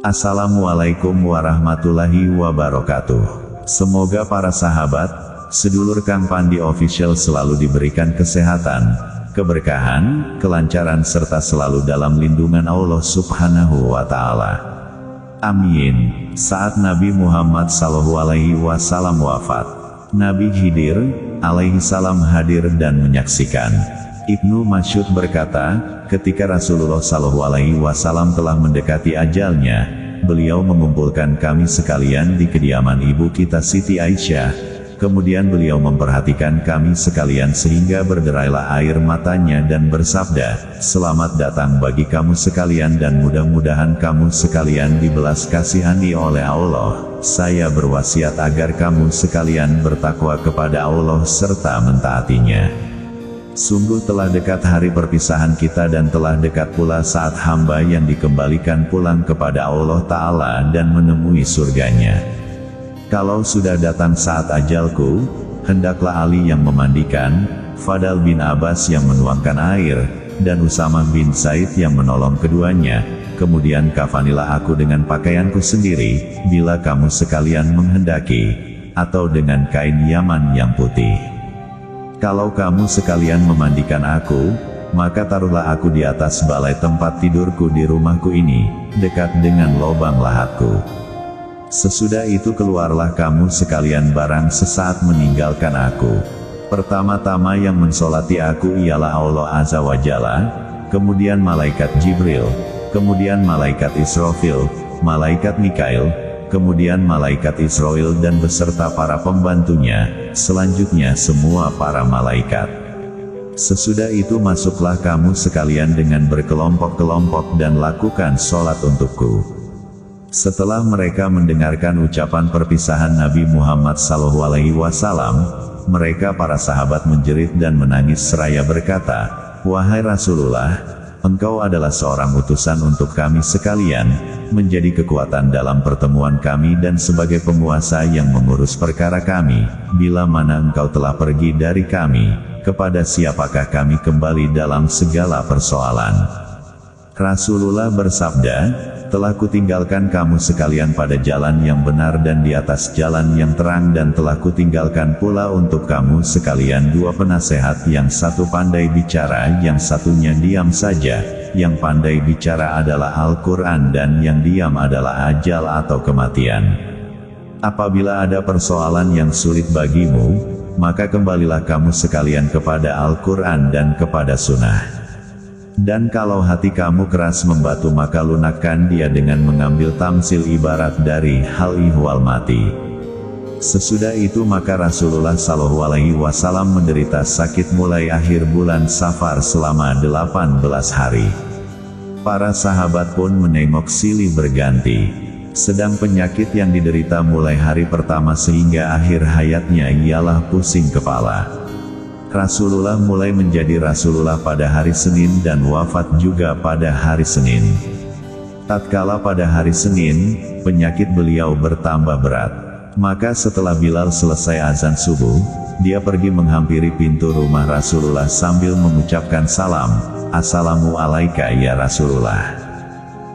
Assalamualaikum warahmatullahi wabarakatuh. Semoga para sahabat, sedulur Kang Pandi Official selalu diberikan kesehatan, keberkahan, kelancaran serta selalu dalam lindungan Allah Subhanahu wa Ta'ala. Amin. Saat Nabi Muhammad SAW wafat, Nabi Khidir alaihi salam hadir dan menyaksikan. Ibnu Mas'ud berkata, ketika Rasulullah SAW telah mendekati ajalnya, beliau mengumpulkan kami sekalian di kediaman ibu kita Siti Aisyah. Kemudian beliau memperhatikan kami sekalian sehingga berderailah air matanya dan bersabda, "Selamat datang bagi kamu sekalian dan mudah-mudahan kamu sekalian dibelas kasihani oleh Allah. Saya berwasiat agar kamu sekalian bertakwa kepada Allah serta mentaatinya. Sungguh telah dekat hari perpisahan kita dan telah dekat pula saat hamba yang dikembalikan pulang kepada Allah Ta'ala dan menemui surganya. Kalau sudah datang saat ajalku, hendaklah Ali yang memandikan, Fadal bin Abbas yang menuangkan air, dan Usamah bin Zaid yang menolong keduanya. Kemudian kafanilah aku dengan pakaianku sendiri, bila kamu sekalian menghendaki, atau dengan kain Yaman yang putih. Kalau kamu sekalian memandikan aku, maka taruhlah aku di atas balai tempat tidurku di rumahku ini, dekat dengan lobang lahatku. Sesudah itu keluarlah kamu sekalian barang sesaat meninggalkan aku. Pertama-tama yang mensolati aku ialah Allah Azza wa Jalla, kemudian malaikat Jibril, kemudian malaikat Israfil, malaikat Mikail, kemudian malaikat Israel dan beserta para pembantunya, selanjutnya semua para malaikat. Sesudah itu masuklah kamu sekalian dengan berkelompok-kelompok dan lakukan sholat untukku." Setelah mereka mendengarkan ucapan perpisahan Nabi Muhammad SAW, mereka para sahabat menjerit dan menangis seraya berkata, "Wahai Rasulullah, Engkau adalah seorang utusan untuk kami sekalian, menjadi kekuatan dalam pertemuan kami dan sebagai penguasa yang mengurus perkara kami. Bila mana Engkau telah pergi dari kami, kepada siapakah kami kembali dalam segala persoalan?" Rasulullah bersabda, "Telah kutinggalkan kamu sekalian pada jalan yang benar dan di atas jalan yang terang dan telah kutinggalkan pula untuk kamu sekalian dua penasehat, yang satu pandai bicara, yang satunya diam saja. Yang pandai bicara adalah Al-Quran dan yang diam adalah ajal atau kematian. Apabila ada persoalan yang sulit bagimu, maka kembalilah kamu sekalian kepada Al-Quran dan kepada Sunnah. Dan kalau hati kamu keras membatu maka lunakkan dia dengan mengambil tamsil ibarat dari hal ihwal mati." Sesudah itu maka Rasulullah SAW menderita sakit mulai akhir bulan Safar selama 18 hari. Para sahabat pun menengok silih berganti. Sedang penyakit yang diderita mulai hari pertama sehingga akhir hayatnya ialah pusing kepala. Rasulullah mulai menjadi Rasulullah pada hari Senin dan wafat juga pada hari Senin. Tatkala pada hari Senin, penyakit beliau bertambah berat. Maka setelah Bilal selesai azan subuh, dia pergi menghampiri pintu rumah Rasulullah sambil mengucapkan salam, "Assalamu alaika ya Rasulullah."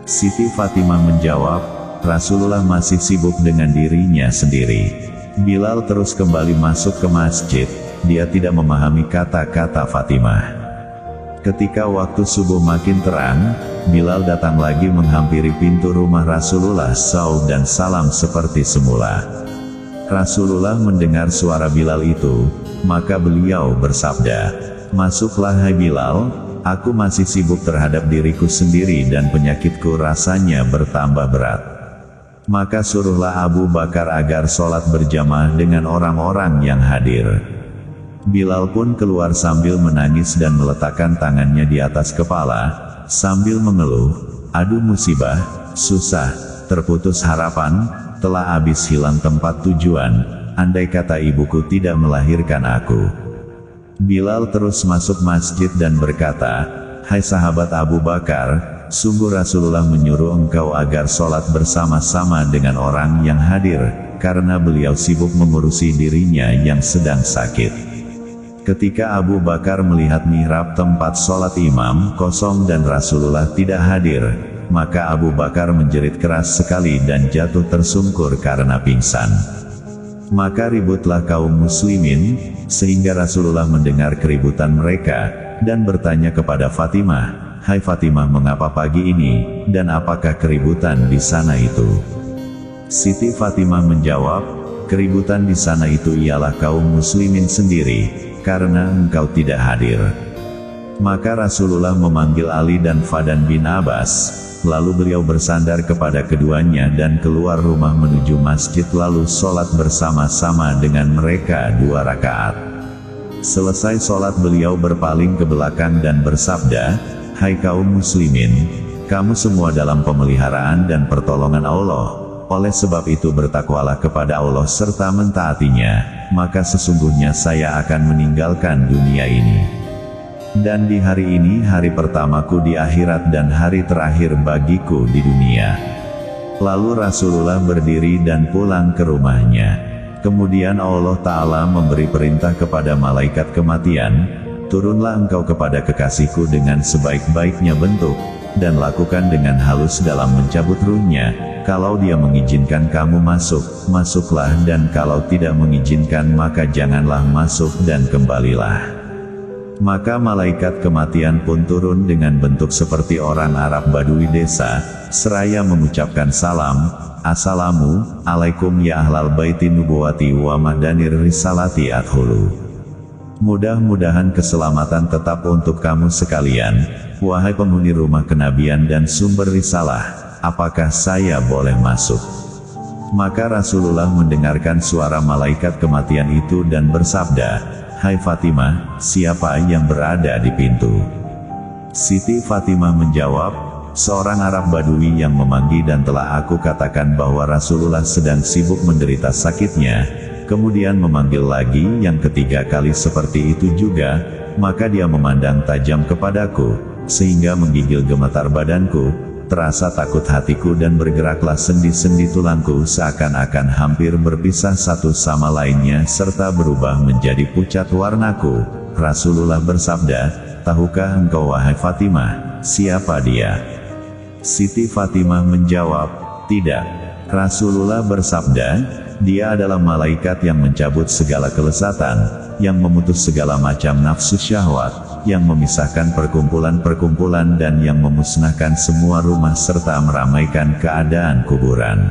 Siti Fatimah menjawab, "Rasulullah masih sibuk dengan dirinya sendiri." Bilal terus kembali masuk ke masjid. Dia tidak memahami kata-kata Fatimah. Ketika waktu subuh makin terang, Bilal datang lagi menghampiri pintu rumah Rasulullah SAW dan salam seperti semula. Rasulullah mendengar suara Bilal itu, maka beliau bersabda, "Masuklah hai Bilal, aku masih sibuk terhadap diriku sendiri dan penyakitku rasanya bertambah berat. Maka suruhlah Abu Bakar agar sholat berjamaah dengan orang-orang yang hadir." Bilal pun keluar sambil menangis dan meletakkan tangannya di atas kepala, sambil mengeluh, "Aduh musibah, susah, terputus harapan, telah habis hilang tempat tujuan, andai kata ibuku tidak melahirkan aku." Bilal terus masuk masjid dan berkata, "Hai sahabat Abu Bakar, sungguh Rasulullah menyuruh engkau agar sholat bersama-sama dengan orang yang hadir, karena beliau sibuk mengurusi dirinya yang sedang sakit." Ketika Abu Bakar melihat mihrab tempat sholat imam kosong dan Rasulullah tidak hadir, maka Abu Bakar menjerit keras sekali dan jatuh tersungkur karena pingsan. Maka ributlah kaum muslimin, sehingga Rasulullah mendengar keributan mereka, dan bertanya kepada Fatimah, "Hai Fatimah, mengapa pagi ini, dan apakah keributan di sana itu?" Siti Fatimah menjawab, "Keributan di sana itu ialah kaum muslimin sendiri, karena engkau tidak hadir." Maka Rasulullah memanggil Ali dan Fadan bin Abbas, lalu beliau bersandar kepada keduanya dan keluar rumah menuju masjid lalu sholat bersama-sama dengan mereka 2 rakaat. Selesai sholat beliau berpaling ke belakang dan bersabda, "Hai kaum muslimin, kamu semua dalam pemeliharaan dan pertolongan Allah. Oleh sebab itu bertakwalah kepada Allah serta mentaatinya, maka sesungguhnya saya akan meninggalkan dunia ini. Dan di hari ini hari pertamaku di akhirat dan hari terakhir bagiku di dunia." Lalu Rasulullah berdiri dan pulang ke rumahnya. Kemudian Allah Ta'ala memberi perintah kepada malaikat kematian, "Turunlah engkau kepada kekasihku dengan sebaik-baiknya bentuk, dan lakukan dengan halus dalam mencabut ruhnya. Kalau dia mengizinkan kamu masuk, masuklah, dan kalau tidak mengizinkan maka janganlah masuk dan kembalilah." Maka malaikat kematian pun turun dengan bentuk seperti orang Arab Badui desa, seraya mengucapkan salam, "Assalamu alaikum ya ahlal baiti nubuwati wa mahdanir risalati adkhulu." Mudah-mudahan keselamatan tetap untuk kamu sekalian, wahai penghuni rumah kenabian dan sumber risalah, apakah saya boleh masuk? Maka Rasulullah mendengarkan suara malaikat kematian itu dan bersabda, "Hai Fatimah, siapa yang berada di pintu?" Siti Fatimah menjawab, "Seorang Arab Badui yang memanggil dan telah aku katakan bahwa Rasulullah sedang sibuk menderita sakitnya." Kemudian memanggil lagi yang ketiga kali seperti itu juga, maka dia memandang tajam kepadaku, sehingga menggigil gemetar badanku, terasa takut hatiku dan bergeraklah sendi-sendi tulangku seakan-akan hampir berpisah satu sama lainnya serta berubah menjadi pucat warnaku. Rasulullah bersabda, "Tahukah engkau wahai Fatimah, siapa dia?" Siti Fatimah menjawab, "Tidak." Rasulullah bersabda, "Dia adalah malaikat yang mencabut segala kelezatan, yang memutus segala macam nafsu syahwat, yang memisahkan perkumpulan-perkumpulan dan yang memusnahkan semua rumah serta meramaikan keadaan kuburan."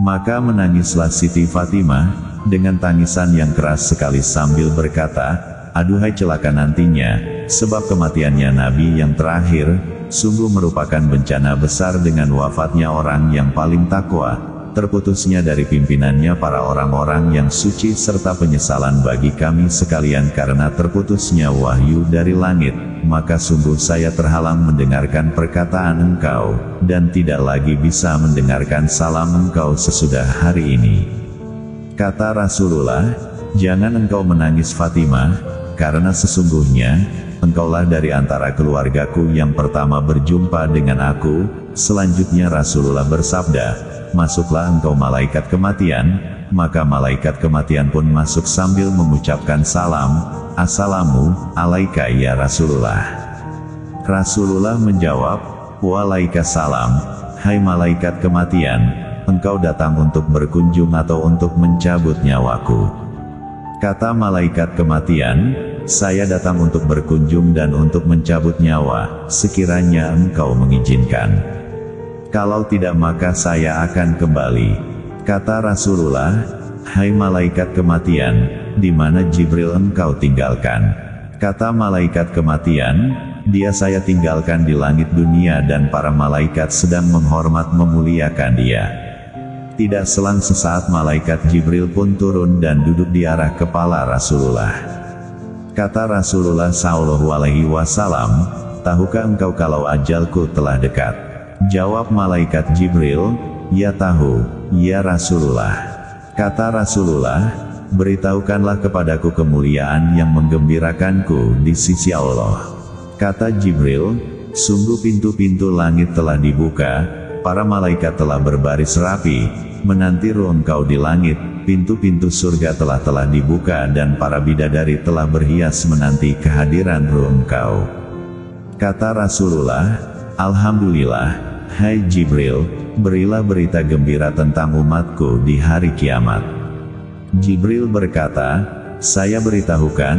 Maka menangislah Siti Fatimah, dengan tangisan yang keras sekali sambil berkata, "Aduhai celaka nantinya, sebab kematiannya Nabi yang terakhir, sungguh merupakan bencana besar dengan wafatnya orang yang paling takwa, terputusnya dari pimpinannya para orang-orang yang suci serta penyesalan bagi kami sekalian karena terputusnya wahyu dari langit, maka sungguh saya terhalang mendengarkan perkataan engkau, dan tidak lagi bisa mendengarkan salam engkau sesudah hari ini." Kata Rasulullah, "Jangan engkau menangis Fatimah, karena sesungguhnya, engkaulah dari antara keluargaku yang pertama berjumpa dengan aku." Selanjutnya Rasulullah bersabda, "Masuklah engkau malaikat kematian." Maka malaikat kematian pun masuk sambil mengucapkan salam, "Assalamu alaika ya Rasulullah." Rasulullah menjawab, "Waalaikumsalam, hai malaikat kematian, engkau datang untuk berkunjung atau untuk mencabut nyawaku?" Kata malaikat kematian, "Saya datang untuk berkunjung dan untuk mencabut nyawa, sekiranya engkau mengizinkan. Kalau tidak maka saya akan kembali." Kata Rasulullah, "Hai malaikat kematian, di mana Jibril engkau tinggalkan?" Kata malaikat kematian, "Dia saya tinggalkan di langit dunia dan para malaikat sedang menghormat memuliakan dia." Tidak selang sesaat malaikat Jibril pun turun dan duduk di arah kepala Rasulullah. Kata Rasulullah sallallahu alaihi wasallam, "Tahukah engkau kalau ajalku telah dekat?" Jawab malaikat Jibril, "Ya tahu, ya Rasulullah." Kata Rasulullah, "Beritahukanlah kepadaku kemuliaan yang menggembirakanku di sisi Allah." Kata Jibril, "Sungguh pintu-pintu langit telah dibuka, para malaikat telah berbaris rapi, menanti ruh engkau di langit, pintu-pintu surga telah dibuka dan para bidadari telah berhias menanti kehadiran ruh engkau." Kata Rasulullah, "Alhamdulillah, "Hai Jibril, berilah berita gembira tentang umatku di hari kiamat." Jibril berkata, "Saya beritahukan,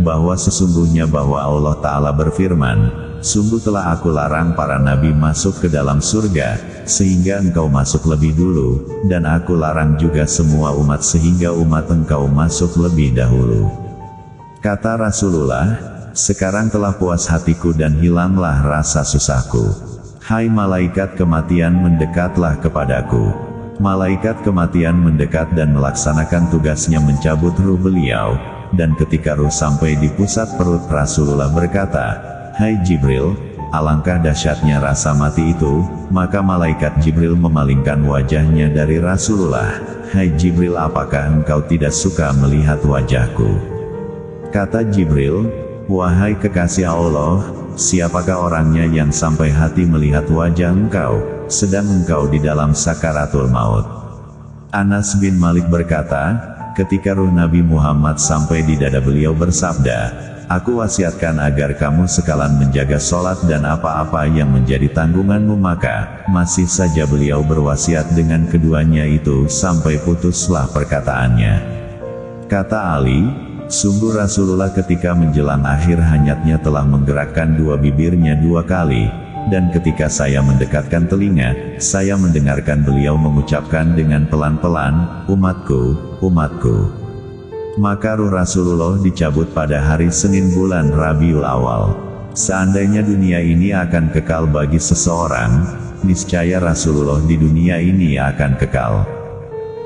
bahwa sesungguhnya bahwa Allah Ta'ala berfirman, sungguh telah aku larang para nabi masuk ke dalam surga, sehingga engkau masuk lebih dulu, dan aku larang juga semua umat sehingga umat engkau masuk lebih dahulu." Kata Rasulullah, "Sekarang telah puas hatiku dan hilanglah rasa susahku. Hai malaikat kematian, mendekatlah kepadaku." Malaikat kematian mendekat dan melaksanakan tugasnya mencabut ruh beliau, dan ketika ruh sampai di pusat perut, Rasulullah berkata, "Hai Jibril, alangkah dahsyatnya rasa mati itu." Maka malaikat Jibril memalingkan wajahnya dari Rasulullah. "Hai Jibril, apakah engkau tidak suka melihat wajahku?" Kata Jibril, "Wahai kekasih Allah, siapakah orangnya yang sampai hati melihat wajah engkau, sedang engkau di dalam sakaratul maut?" Anas bin Malik berkata, ketika ruh Nabi Muhammad sampai di dada beliau bersabda, "Aku wasiatkan agar kamu sekalian menjaga sholat dan apa-apa yang menjadi tanggunganmu." Maka, masih saja beliau berwasiat dengan keduanya itu sampai putuslah perkataannya. Kata Ali, "Sungguh Rasulullah ketika menjelang akhir hayatnya telah menggerakkan dua bibirnya dua kali, dan ketika saya mendekatkan telinga, saya mendengarkan beliau mengucapkan dengan pelan-pelan, 'Umatku, umatku.'" Maka ruh Rasulullah dicabut pada hari Senin bulan Rabiul Awal. Seandainya dunia ini akan kekal bagi seseorang, niscaya Rasulullah di dunia ini akan kekal.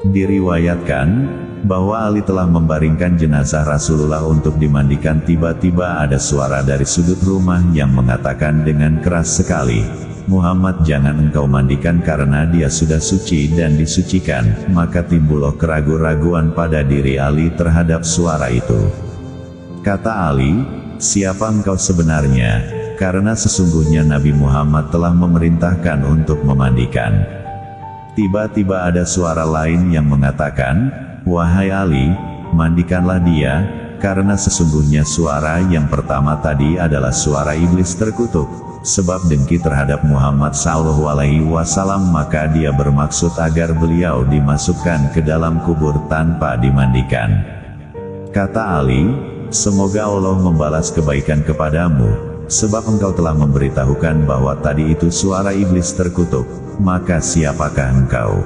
Diriwayatkan, bahwa Ali telah membaringkan jenazah Rasulullah untuk dimandikan. Tiba-tiba ada suara dari sudut rumah yang mengatakan dengan keras sekali, "Muhammad, jangan engkau mandikan karena dia sudah suci dan disucikan." Maka timbullah keraguan-raguan pada diri Ali terhadap suara itu. Kata Ali, "Siapa engkau sebenarnya? Karena sesungguhnya Nabi Muhammad telah memerintahkan untuk memandikan." Tiba-tiba ada suara lain yang mengatakan, "Wahai Ali, mandikanlah dia, karena sesungguhnya suara yang pertama tadi adalah suara iblis terkutuk, sebab dengki terhadap Muhammad SAW, maka dia bermaksud agar beliau dimasukkan ke dalam kubur tanpa dimandikan." Kata Ali, "Semoga Allah membalas kebaikan kepadamu, sebab engkau telah memberitahukan bahwa tadi itu suara iblis terkutuk, maka siapakah engkau?"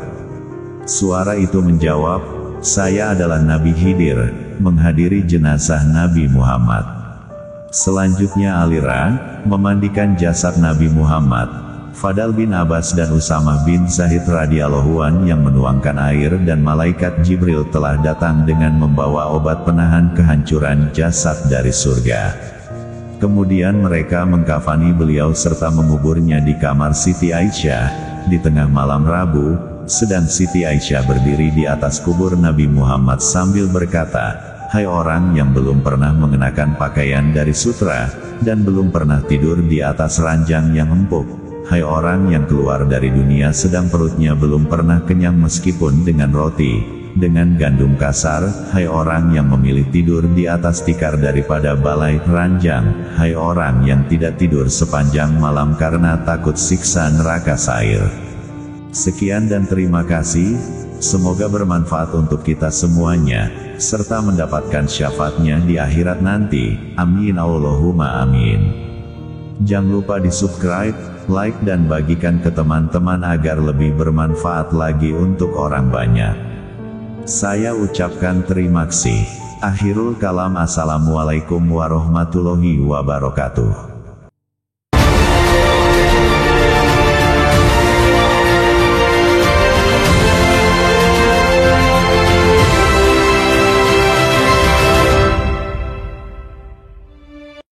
Suara itu menjawab, "Saya adalah Nabi Khidir, menghadiri jenazah Nabi Muhammad." Selanjutnya Alira memandikan jasad Nabi Muhammad. Fadal bin Abbas dan Usamah bin Zaid radhiyallahu an yang menuangkan air, dan malaikat Jibril telah datang dengan membawa obat penahan kehancuran jasad dari surga. Kemudian mereka mengkafani beliau serta menguburnya di kamar Siti Aisyah, di tengah malam Rabu, sedang Siti Aisyah berdiri di atas kubur Nabi Muhammad sambil berkata, "Hai orang yang belum pernah mengenakan pakaian dari sutra, dan belum pernah tidur di atas ranjang yang empuk. Hai orang yang keluar dari dunia sedang perutnya belum pernah kenyang meskipun dengan roti, dengan gandum kasar. Hai orang yang memilih tidur di atas tikar daripada balai ranjang. Hai orang yang tidak tidur sepanjang malam karena takut siksa neraka sair." Sekian dan terima kasih, semoga bermanfaat untuk kita semuanya, serta mendapatkan syafaatnya di akhirat nanti. Amin Allahumma amin. Jangan lupa di subscribe, like dan bagikan ke teman-teman agar lebih bermanfaat lagi untuk orang banyak. Saya ucapkan terima kasih. Akhirul kalam, assalamualaikum warahmatullahi wabarakatuh.